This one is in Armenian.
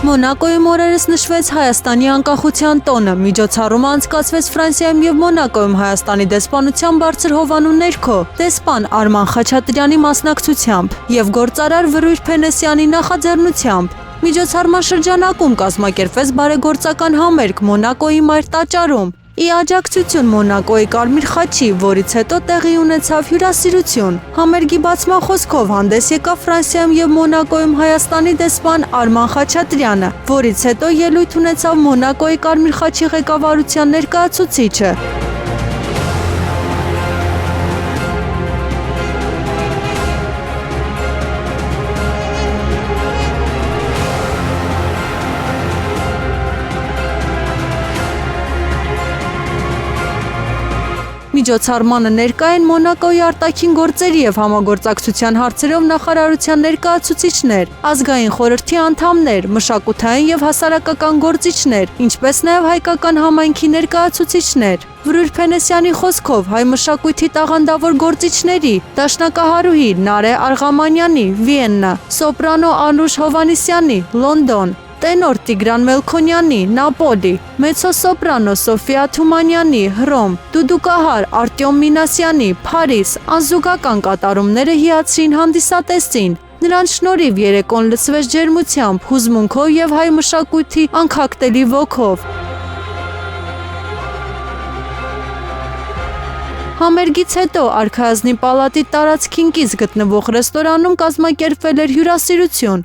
Մոնակոյում օրերս նշվեց Հայաստանի անկախության տոնը, միջոցառումը անցկացվեց Ֆրանսիայում և Մոնակոյում Հայաստանի դեսպանության բարձր հովանու ներքո, դեսպան Արման Խաչատրյանի մասնակցությամբ և գործարար Վրույր Փենեսյանի նախաձեռնությամբ։ Միջոցառման շրջանակում կազմակերպվեց բարեգործական համերգ Մոնակոյի մայր տաճարում, ի աջակցություն Մոնակոյի Կարմիր խաչի, որից հետո տեղի ունեցավ հյուրասիրություն։ Համերգի բացման խոսքով հանդես եկավ Ֆրանսիայում և Մոնակոյում Հայաստանի դեսպան Արման Խաչատրյանը, որից հետո ելույթ ունեցավ Մոնակոյի Կարմիր խաչի ղեկավարության ներկայացուցիչը։ Միջոցառմանը ներկա են Մոնակոյի արտաքին գործերի և համագործակցության հարցերով նախարարության ներկայացուցիչներ, ազգային խորհրդի անդամներ, մշակութային և հասարակական գործիչներ, ինչպես նաև հայկական համայնքի ներկայացուցիչներ։ Վրույր Փենեսյանի խոսքով հայ մշակույթի տաղանդավոր գործիչների՝ դաշնակահարուհի Նարէ Արղամանյանի (Վիեննա), սոպրանո Անուշ Հովհաննիսյանի (Լոնդոն), տենոր Տիգրան Մելքոնյանի (Նապոլի), մեծոսոպրանո Սոֆիա Թումանյանի (Հռոմ), դուդուկահար Արտյոմ Մինասյանի (Փարիզ) անզուգական կատարումները հիացրին հանդիսատեսին։ Նրանց շնորհիվ երեկոն լցվեց ջերմությամբ, հուզմունքով և հայ մշակույթի անքակտելի ոգով։ Համերգից հետո Արքայազնի պալատի տարածքին կից գտնվող ռեստորանում կազմակերպվել էր հյուրասիրություն։